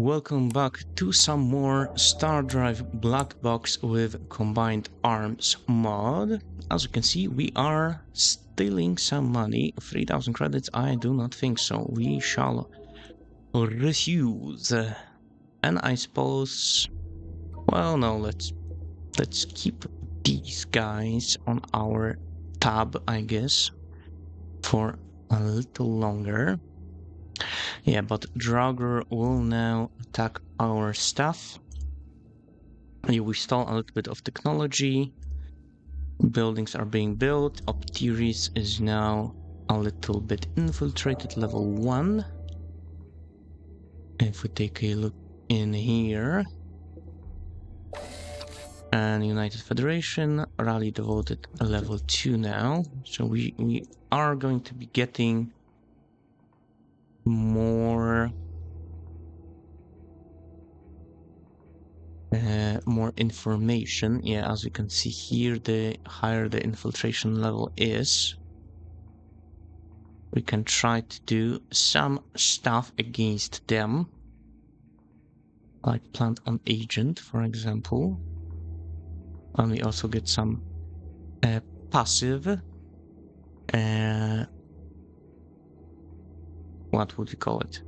Welcome back to some more Stardrive Blackbox with Combined Arms mod. As you can see, we are stealing some money. 3,000 credits? I do not think so. We shall refuse. And I suppose... Well, no, let's keep these guys on our tab, I guess, for a little longer. Yeah, but Draugr will now attack our stuff. Yeah, we stole a little bit of technology. Buildings are being built. Optiris is now a little bit infiltrated, level 1. If we take a look in here. And United Federation, Rally devoted level 2 now. So we are going to be getting more information. Yeah, as you can see here, the higher the infiltration level is, we can try to do some stuff against them, like plant an agent, for example. And we also get some passive what would you call it,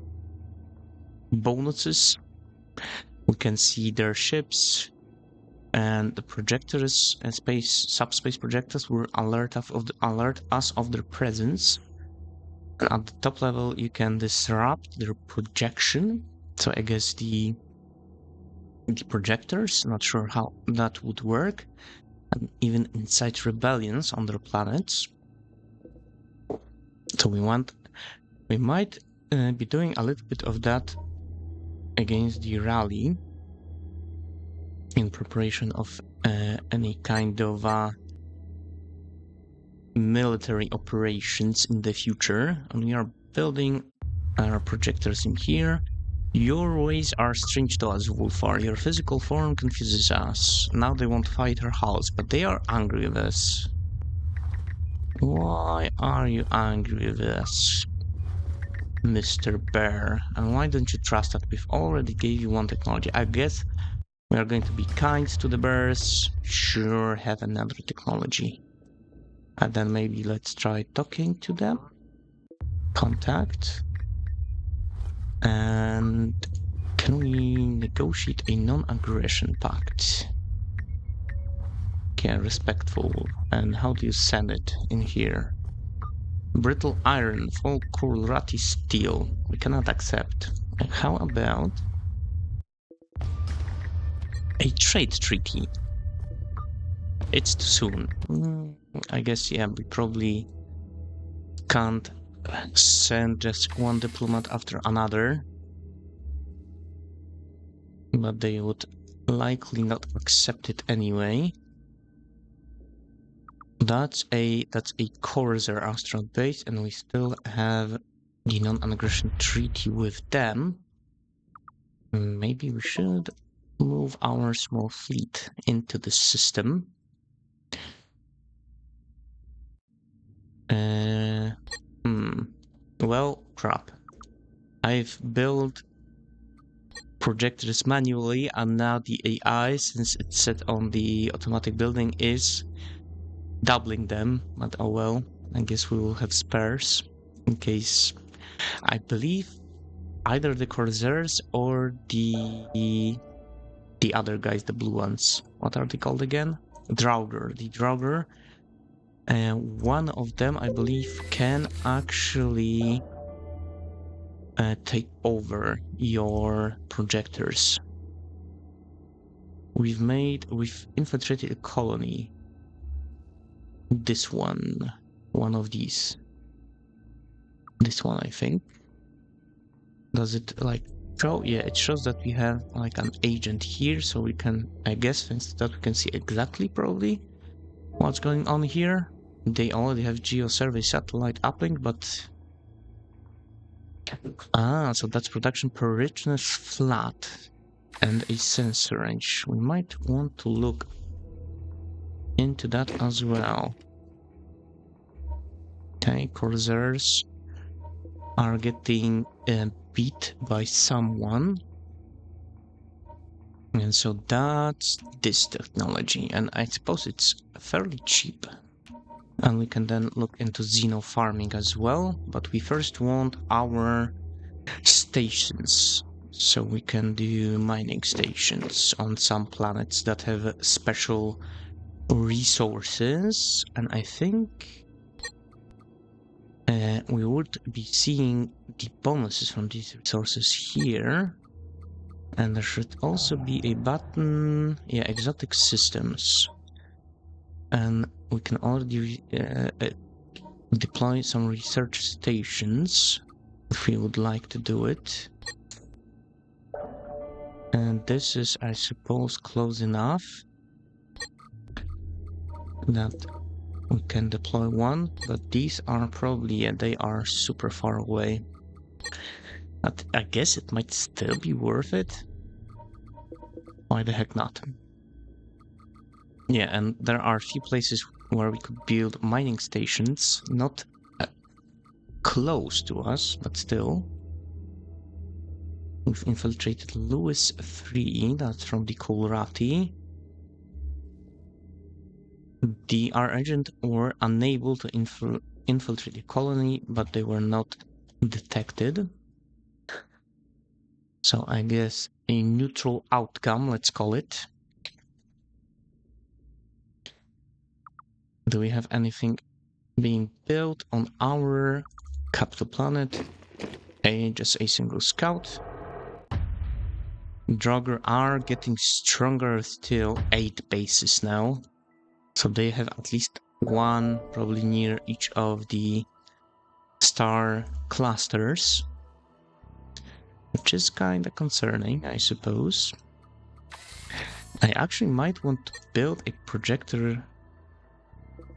bonuses. We can see their ships, and the projectors and subspace projectors will alert us of their presence. And at the top level, you can disrupt their projection. So I guess the projectors, not sure how that would work, and even incite rebellions on their planets. So we might be doing a little bit of that against the rally in preparation of any kind of military operations in the future. And we are building our projectors in here. Your ways are strange to us, Wolfar. Your physical form confuses us. Now they won't fight our hulls, but they are angry with us. Why are you angry with us, Mr. Bear? And why don't you trust that we've already gave you one technology? I guess we are going to be kind to the bears. Sure, have another technology. And then maybe let's try talking to them. Contact. And can we negotiate a non-aggression pact? Okay, respectful. And how do you send it in here? Brittle iron, full ratty steel. We cannot accept. How about a trade treaty? It's too soon. I guess, yeah, we probably can't send just one diplomat after another. But they would likely not accept it anyway. That's a Corsair asteroid base, and we still have the non-aggression treaty with them. Maybe we should move our small fleet into the system. Well, crap. I've built projectors manually, and now the AI, since it's set on the automatic building, is doubling them. But oh well, I guess we will have spares in case. I believe either the Corsairs or the other guys, the blue ones. What are they called again? Draugr. The Draugr. One of them, I believe, can actually take over your projectors. We've infiltrated a colony. This one of these. This one, I think. Does it like show? Yeah, it shows that we have like an agent here, so we can, I guess, thanks to that we can see exactly probably what's going on here. They already have geo-survey satellite uplink, but so that's production per richness flat and a sensor range. We might want to look into that as well. Okay, Corsairs are getting beat by someone. And so that's this technology, and I suppose it's fairly cheap. And we can then look into xeno farming as well, but we first want our stations. So we can do mining stations on some planets that have special resources, and I think we would be seeing the bonuses from these resources here. And there should also be a button, yeah, exotic systems. And we can already deploy some research stations if we would like to do it. And this is, I suppose, close enough that we can deploy one, but these are probably, yeah, they are super far away. But I guess it might still be worth it. Why the heck not? Yeah, and there are a few places where we could build mining stations, not close to us, but still. We've infiltrated Lewis 3, that's from the Kohlrati. Our agent were unable to infiltrate the colony, but they were not detected. So I guess a neutral outcome, let's call it. Do we have anything being built on our capital planet? Just a single scout. Draugr are getting stronger still, 8 bases now. So they have at least one, probably near each of the star clusters. Which is kinda concerning, I suppose. I actually might want to build a projector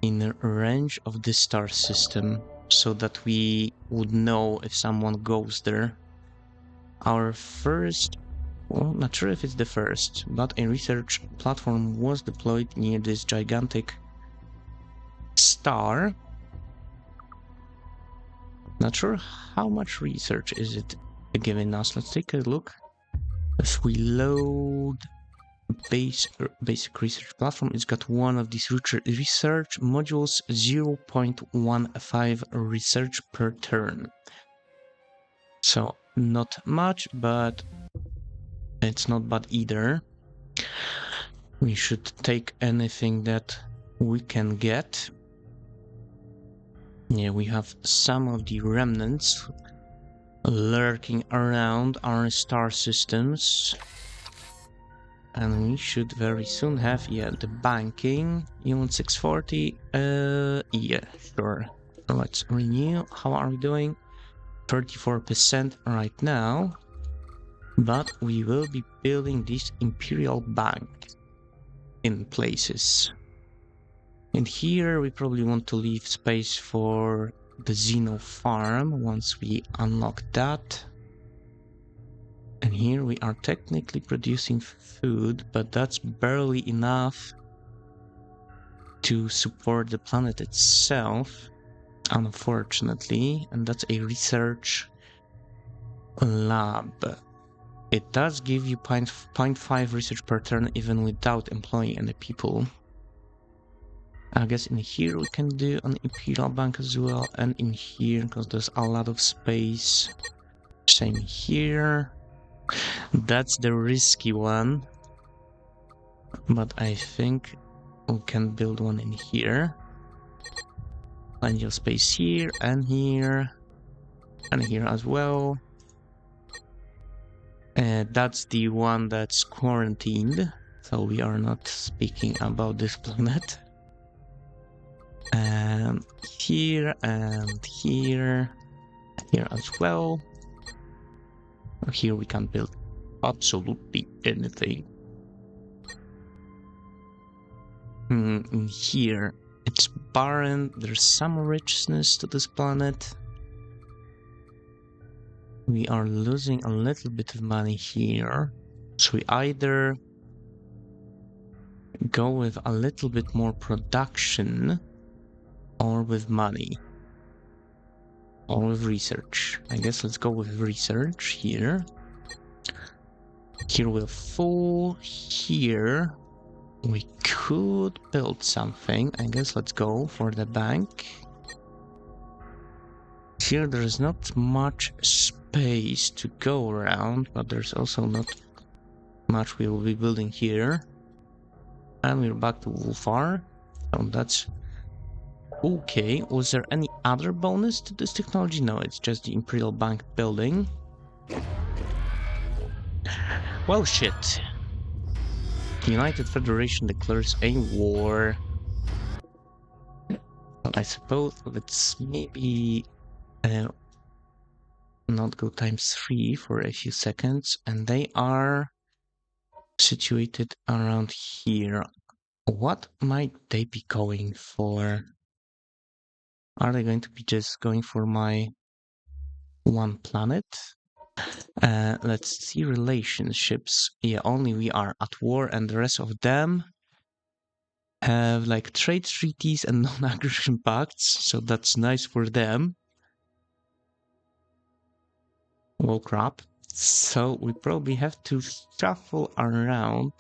in the range of this star system, so that we would know if someone goes there. Our first, well, not sure if it's the first, but a research platform was deployed near this gigantic star. Not sure how much research is it giving us. Let's take a look. If we load basic research platform, it's got one of these research modules, 0.15 research per turn. So not much, but it's not bad either. We should take anything that we can get. Yeah, we have some of the remnants lurking around our star systems. And we should very soon have, yeah, the banking. You want 640? Yeah, sure. Let's renew. How are we doing? 34% right now. But we will be building this Imperial Bank in places. And here we probably want to leave space for the Xeno farm once we unlock that. And here we are technically producing food, but that's barely enough to support the planet itself, unfortunately. And that's a research lab. It does give you 0.5 research per turn even without employing any people. I guess in here we can do an Imperial Bank as well, and in here, because there's a lot of space. Same here. That's the risky one, but I think we can build one in here. Plenty of space here, and here as well. That's the one that's quarantined, so we are not speaking about this planet. And here here as well. Here we can build absolutely anything. In here, it's barren. There's some richness to this planet. We are losing a little bit of money here. So we either go with a little bit more production or with money. Or with research. I guess let's go with research here. Here we're full. Here we could build something. I guess let's go for the bank. Here there's not much space to go around, but there's also not much we will be building here. And we're back to Wolfar. So that's okay. Was there any other bonus to this technology? No, it's just the Imperial Bank building. Well, shit. The United Federation declares a war. But I suppose let's maybe not go ×3 for a few seconds. And they are situated around here. What might they be going for? Are they going to be just going for my one planet? Let's see relationships. Yeah, only we are at war and the rest of them have like trade treaties and non-aggression pacts, so that's nice for them. Oh crap. So we probably have to shuffle around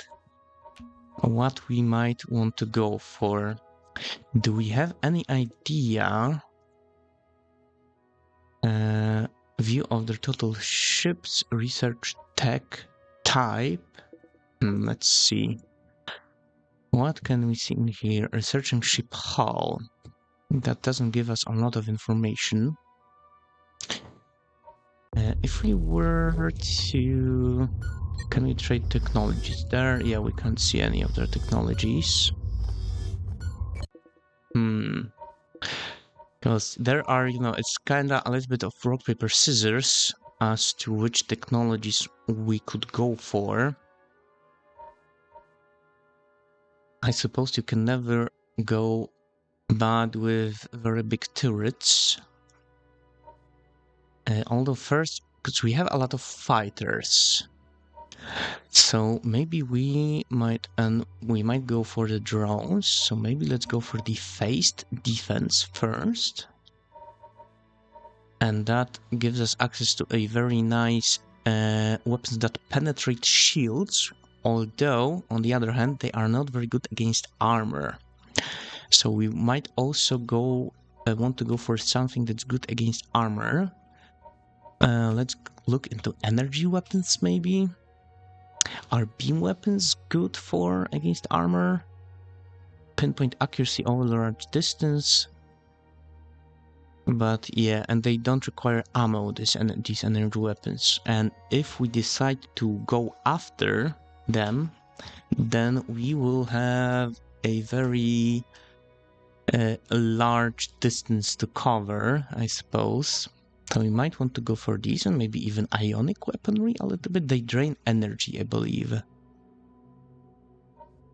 what we might want to go for. Do we have any idea? View of the total ships, research tech type. Let's see. What can we see in here? Researching ship hull. That doesn't give us a lot of information. If we were to... Can we trade technologies there? Yeah, we can't see any of their technologies. Because there are, it's kinda a little bit of rock, paper, scissors as to which technologies we could go for. I suppose you can never go bad with very big turrets. Although first, because we have a lot of fighters. So maybe we might go for the drones. So maybe let's go for the phased defense first. And that gives us access to a very nice weapons that penetrate shields. Although, on the other hand, they are not very good against armor. So we might also want to go for something that's good against armor. Let's look into energy weapons, maybe. Are beam weapons good for against armor? Pinpoint accuracy over large distance. But yeah, and they don't require ammo, these energy weapons. And if we decide to go after them, then we will have a very large distance to cover, I suppose. So we might want to go for these and maybe even ionic weaponry a little bit. They drain energy, I believe.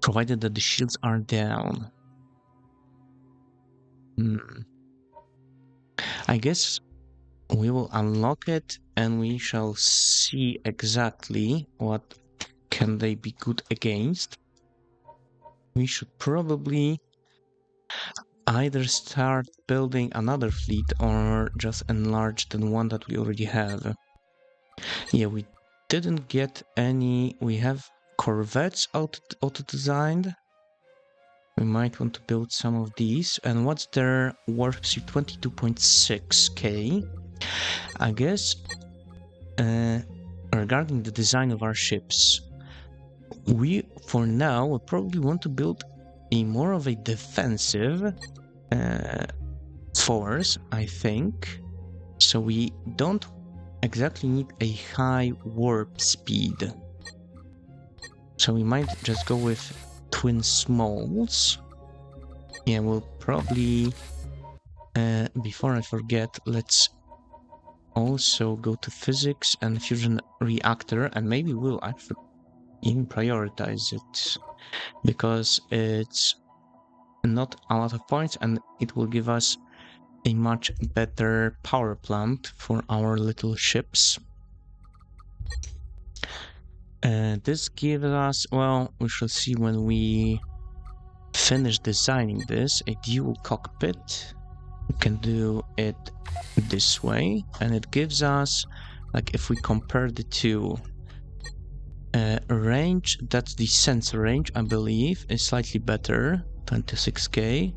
Provided that the shields are down. I guess we will unlock it and we shall see exactly what can they be good against. We should probably either start building another fleet or just enlarge the one that we already have. Yeah, we didn't get any. We have corvettes auto-designed. We might want to build some of these. And what's their warp speed? 22.6k. I guess regarding the design of our ships, we for now will probably want to build a more of a defensive force, I think. So we don't exactly need a high warp speed. So we might just go with twin smalls. Yeah, we'll probably before I forget, let's also go to physics and fusion reactor, and maybe we'll actually even prioritize it because it's not a lot of points and it will give us a much better power plant for our little ships. This gives us, well, we shall see when we finish designing this, a dual cockpit. We can do it this way, and it gives us, like if we compare the two, range, that's the sensor range, I believe, is slightly better, 26k.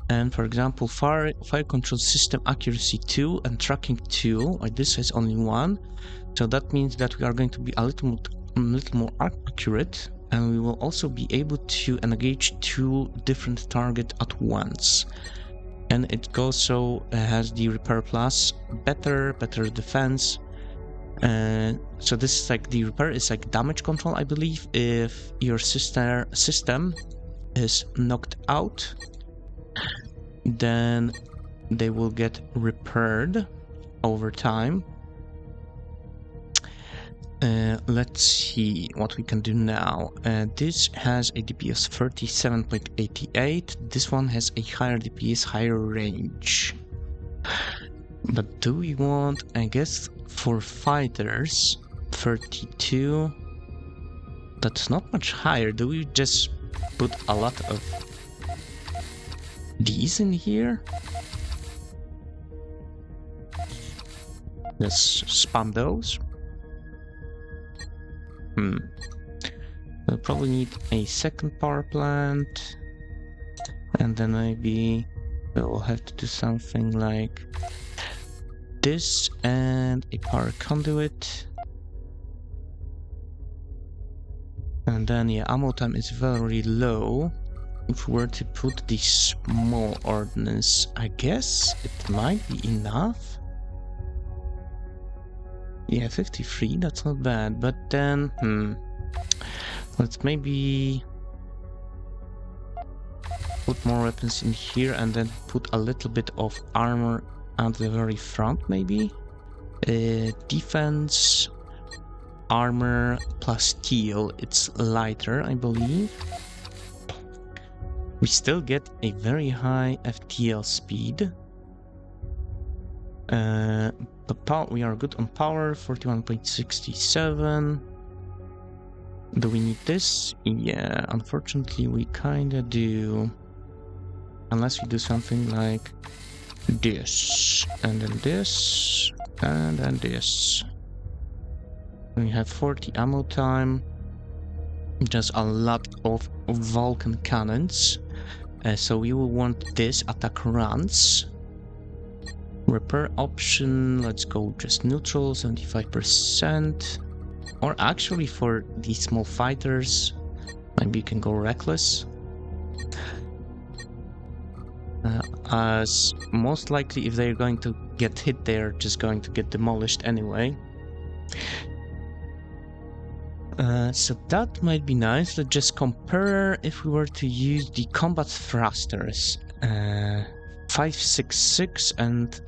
And for example, fire control system accuracy 2 and tracking 2, this has only 1. So that means that we are going to be a little more accurate, and we will also be able to engage 2 different targets at once. And it also has the repair plus, better defense. So this is like, the repair is like damage control, I believe. If your system is knocked out, then they will get repaired over time. Let's see what we can do now. This has a DPS 37.88. This one has a higher DPS, higher range. But do we want, I guess, for fighters, 32? That's not much higher. Do we just put a lot of these in here? Just spam those. We'll probably need a second power plant, and then maybe we'll have to do something like this and a power conduit. And then, yeah, ammo time is very low. If we were to put the small ordnance, I guess it might be enough. Yeah, 53, that's not bad, but then, let's maybe put more weapons in here and then put a little bit of armor at the very front, maybe? Defense, armor plus steel, it's lighter, I believe. We still get a very high FTL speed. But we are good on power, 41.67. Do we need this? Yeah, unfortunately we kinda do. Unless we do something like this, and then this, and then this. We have 40 ammo time. Just a lot of Vulcan cannons. So we will want this attack runs. Repair option, let's go just neutral, 75%. Or actually for these small fighters, maybe you can go reckless. As most likely if they're going to get hit, they're just going to get demolished anyway. So that might be nice. Let's just compare if we were to use the combat thrusters. 566 and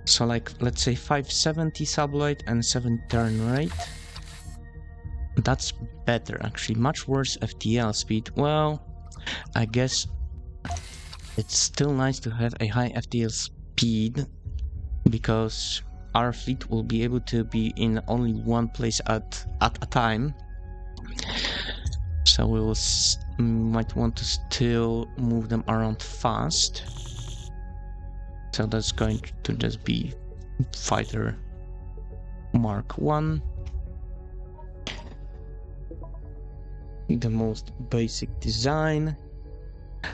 so like let's say 570 sublight and 7 turn rate. That's better actually, much worse FTL speed. Well, I guess it's still nice to have a high FTL speed because our fleet will be able to be in only one place at a time. So we will might want to still move them around fast. So that's going to just be fighter Mark 1. The most basic design.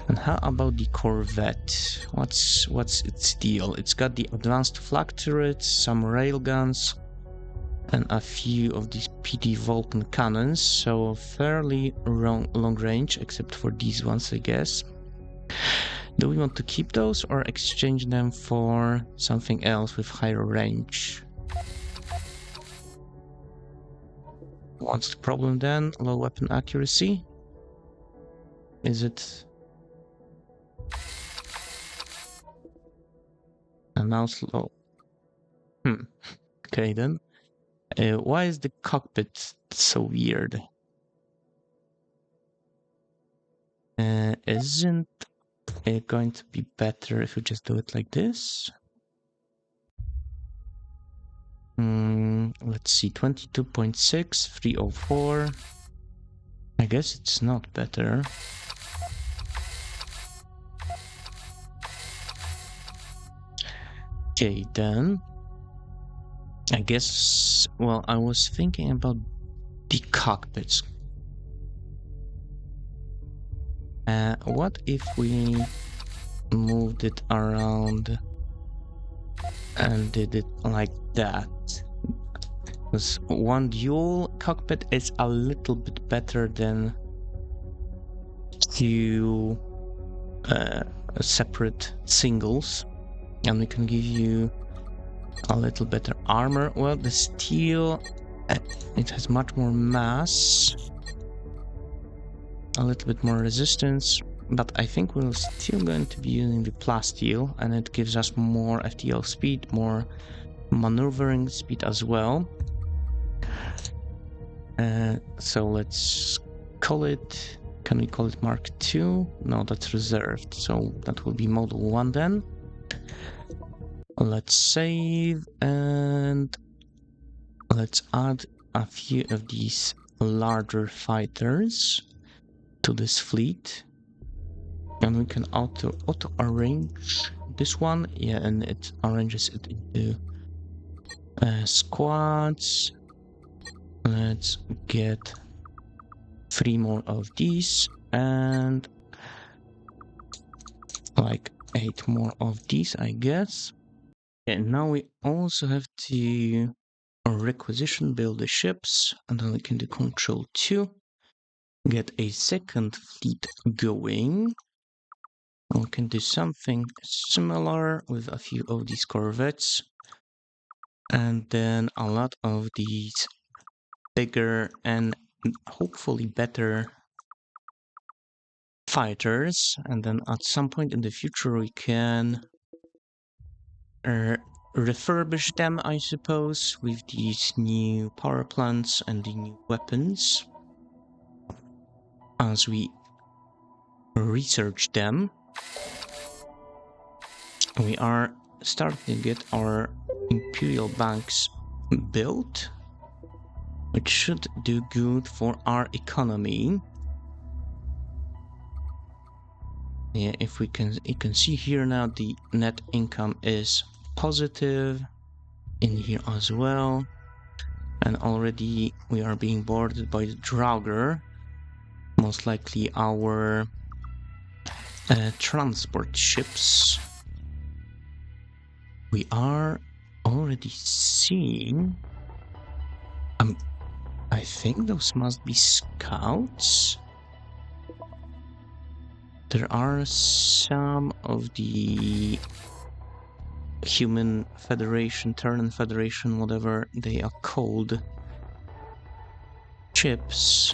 And how about the Corvette? What's its deal? It's got the advanced flak turrets, some railguns, and a few of these PD Vulcan cannons, so fairly long range, except for these ones, I guess. Do we want to keep those or exchange them for something else with higher range? What's the problem then? Low weapon accuracy? Is it? And now slow. Okay then. Why is the cockpit so weird? Isn't it going to be better if we just do it like this? Let's see, 22.6, 304. I guess it's not better. Okay, then. I guess, well, I was thinking about the cockpits. What if we moved it around and did it like that? Because one dual cockpit is a little bit better than two separate singles, and we can give you a little better armor. Well, the steel, it has much more mass, a little bit more resistance, but I think we're still going to be using the plasteel, and it gives us more FTL speed, more maneuvering speed as well. So let's call it, can we call it Mark II? No, that's reserved, so that will be Model 1 then. Let's save, and let's add a few of these larger fighters to this fleet. And we can auto arrange this one, yeah, and it arranges it into squads. Let's get 3 more of these and like 8 more of these, I guess. And now we also have to requisition, build the ships, and then we can do Control 2, get a second fleet going. We can do something similar with a few of these corvettes, and then a lot of these bigger and hopefully better fighters, and then at some point in the future we can refurbish them, I suppose, with these new power plants and the new weapons as we research them. We are starting to get our imperial banks built, which should do good for our economy. Yeah, if we can, you can see here now the net income is positive in here as well, and already we are being boarded by the Draugr, most likely our transport ships. We are already seeing, I think those must be scouts. There are some of the Human Federation, Terran Federation, whatever they are called, ships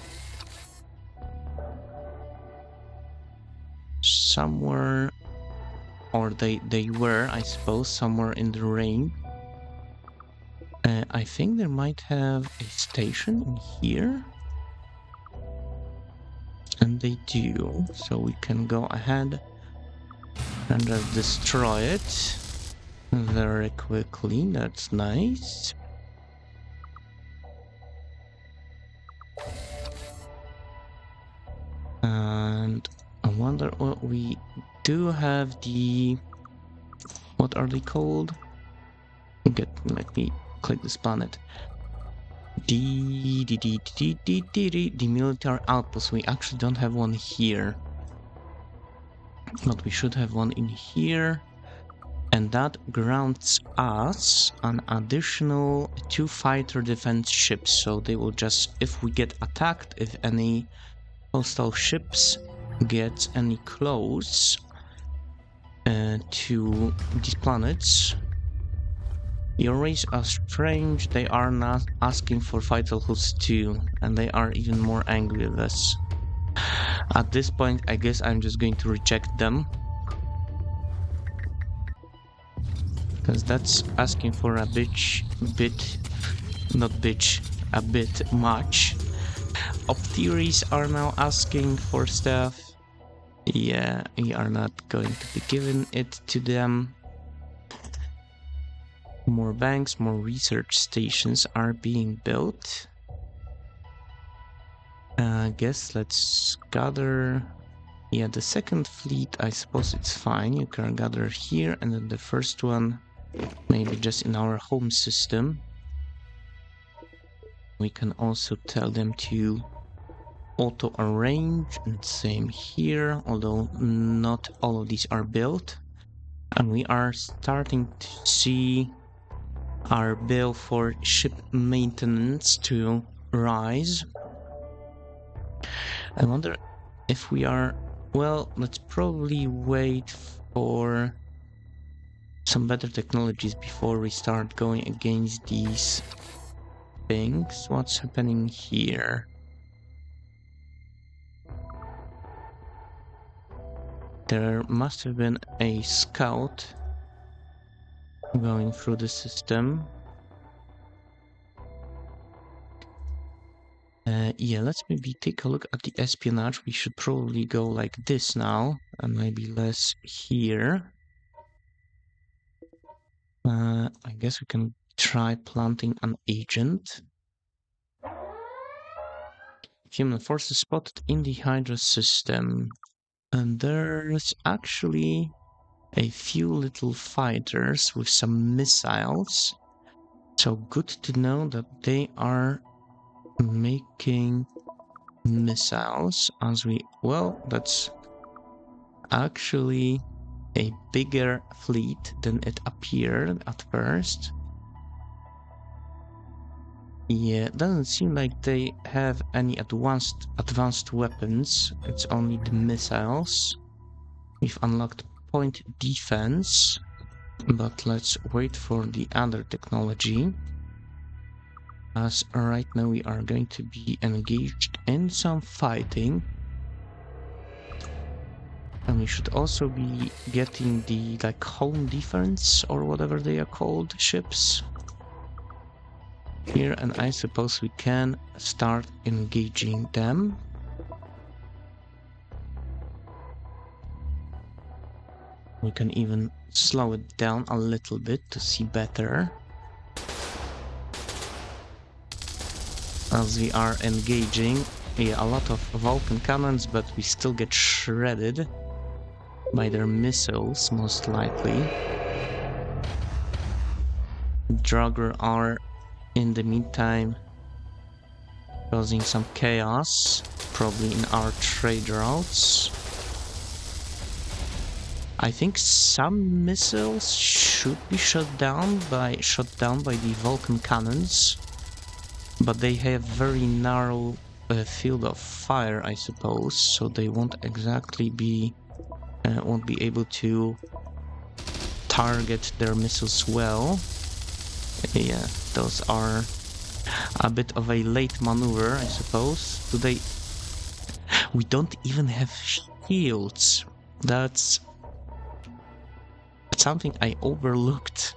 somewhere, or they were, I suppose, somewhere in the ring. I think they might have a station in here. And they do, so we can go ahead and just destroy it very quickly. That's nice. And I wonder what we do have the, what are they called? Let me click this planet. The military outpost. We actually don't have one here, but we should have one in here, and that grants us an additional 2 fighter defense ships. So they will just, if we get attacked, if any hostile ships get any close to these planets. Your race are strange, they are not asking for Vitalhoods too, and they are even more angry with us. At this point, I guess I'm just going to reject them. Because that's asking for a bit much. Optheres are now asking for stuff. Yeah, we are not going to be giving it to them. More banks, more research stations are being built. I guess let's gather. Yeah, the second fleet, I suppose it's fine. You can gather here, and then the first one maybe just in our home system. We can also tell them to auto arrange, and same here, although not all of these are built. And we are starting to see our bill for ship maintenance to rise. I wonder if we are... Well, let's probably wait for some better technologies before we start going against these things. What's happening here? There must have been a scout going through the system. Yeah, let's maybe take a look at the espionage. We should probably go like this now, and maybe less here. I guess we can try planting an agent. Human forces spotted in the Hydra system. And there's actually a few little fighters with some missiles. So good to know that they are making missiles as we... Well, that's actually a bigger fleet than it appeared at first. Yeah, it doesn't seem like they have any advanced weapons. It's only the missiles. We've unlocked point defense, but let's wait for the other technology. As right now we are going to be engaged in some fighting. And we should also be getting the home defense or whatever they are called ships here, and I suppose we can start engaging them. We can even slow it down a little bit to see better. As we are engaging, yeah, a lot of Vulcan cannons, but we still get shredded by their missiles, most likely. Draugr are, in the meantime, causing some chaos, probably in our trade routes. I think some missiles should be shot down by the Vulcan cannons, but they have very narrow field of fire, I suppose, so they won't exactly be won't be able to target their missiles well. Yeah, those are a bit of a late maneuver, I suppose. We don't even have shields. That's something I overlooked,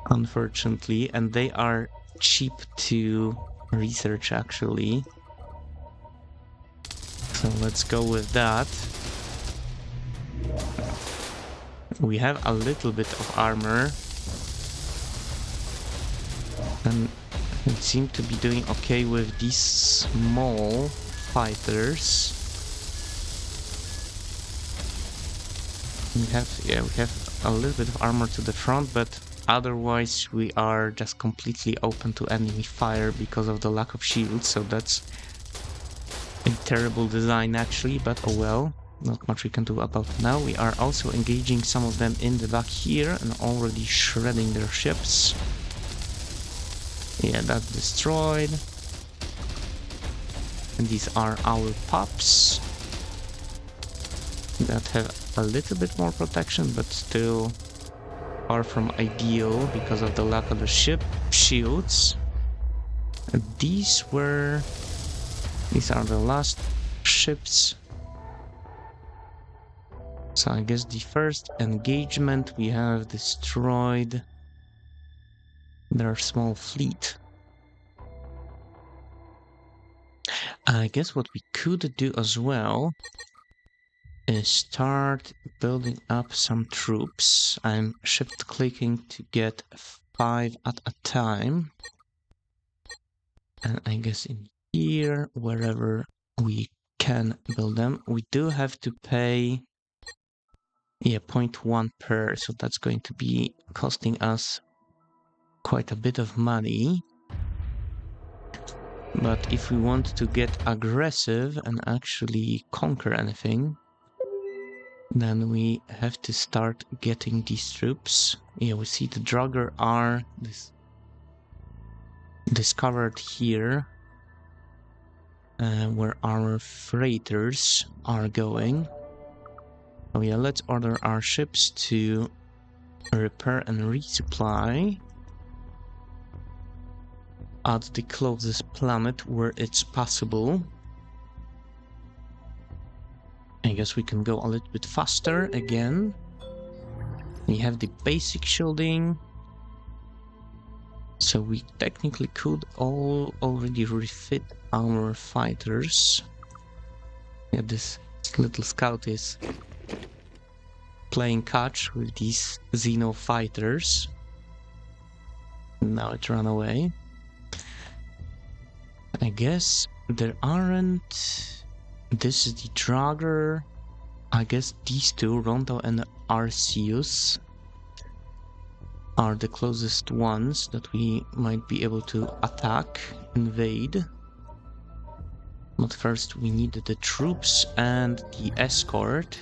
unfortunately, and they are cheap to research, actually. So let's go with that. We have a little bit of armor, and we seem to be doing okay with these small fighters. We have a little bit of armor to the front, but otherwise we are just completely open to enemy fire because of the lack of shields, so that's a terrible design actually, but oh well. Not much we can do about it now. We are also engaging some of them in the back here and already shredding their ships. Yeah, that's destroyed. And these are our pups that have a little bit more protection, but still far from ideal because of the lack of the ship shields. And these are the last ships. So I guess the first engagement we have destroyed their small fleet. I guess what we could do as well is start building up some troops. I'm shift clicking to get 5 at a time. And I guess in here, wherever we can build them, we do have to pay 0.1 per, so that's going to be costing us quite a bit of money. But if we want to get aggressive and actually conquer anything, then we have to start getting these troops. Yeah, we see the Draugr are discovered here, where our freighters are going. Oh yeah, let's order our ships to repair and resupply at the closest planet where it's possible. I guess we can go a little bit faster again. We have the basic shielding, so we technically could already refit our fighters. Yeah, this little scout is playing catch with these Xeno fighters. Now it ran away. I guess there aren't... This is the Draugr. I guess these two, Rondo and Arceus, are the closest ones that we might be able to attack, invade. But first we need the troops and the escort.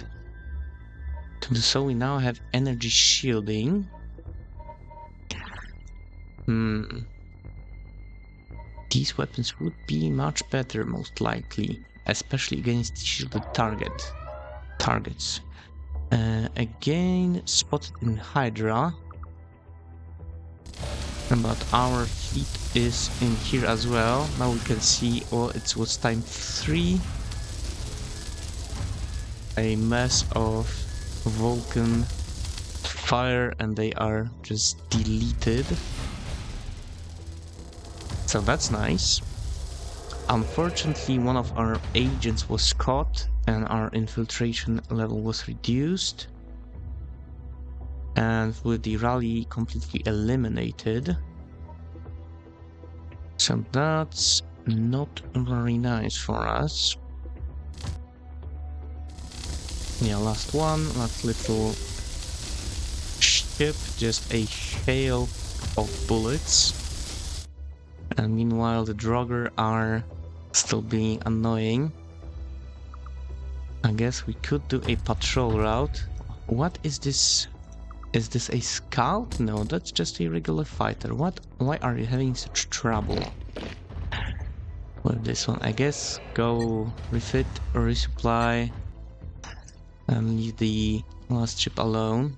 To do so, we now have energy shielding. These weapons would be much better, most likely, especially against shielded targets. Again, spotted in Hydra. But our fleet is in here as well. Now we can see, oh, it was time 3. A mess of Vulcan fire, and they are just deleted. So that's nice. Unfortunately, one of our agents was caught and our infiltration level was reduced. And with the rally completely eliminated. So that's not very nice for us. Yeah, last little ship, just a hail of bullets. And meanwhile the Draugr are still being annoying. I guess we could do a patrol route. What is this? Is this a scout? No, that's just a regular fighter. What? Why are you having such trouble with this one? I guess go refit or resupply and leave the last ship alone.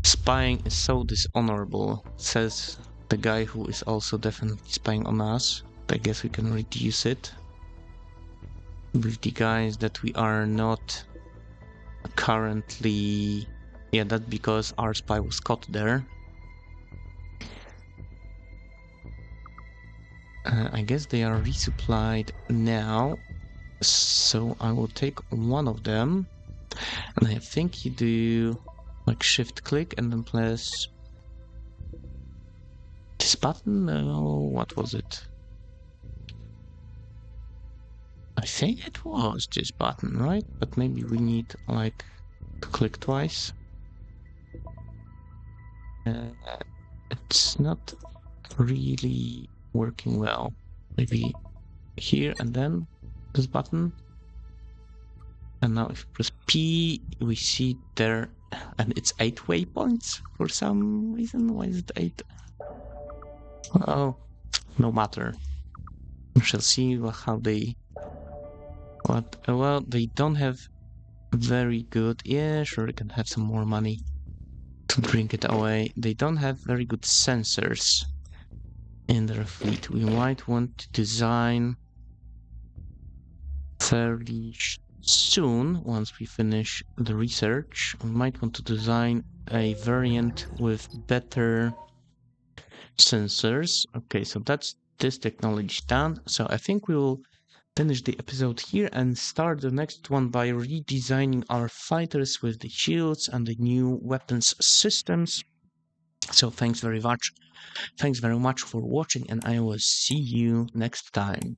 Spying is so dishonorable, says the guy who is also definitely spying on us. I guess we can reduce it with the guys that we are not currently. Yeah, that's because our spy was caught there. I guess they are resupplied now, so I will take one of them, and I think you do like shift click and then press this button. No, what was it? I think it was this button, right? But maybe we need like to click twice. It's not really working well. Maybe here and then this button. And now if we press P, we see there, and it's 8 waypoints for some reason. Why is it 8? Oh, no matter. We shall see how they... well, they don't have very good... Yeah, sure, they can have some more money to bring it away. They don't have very good sensors in their fleet. We might want to design fairly soon, once we finish the research. We might want to design a variant with better sensors. Okay, so that's this technology done. So I think we will finish the episode here and start the next one by redesigning our fighters with the shields and the new weapons systems. So thanks very much for watching, and I will see you next time.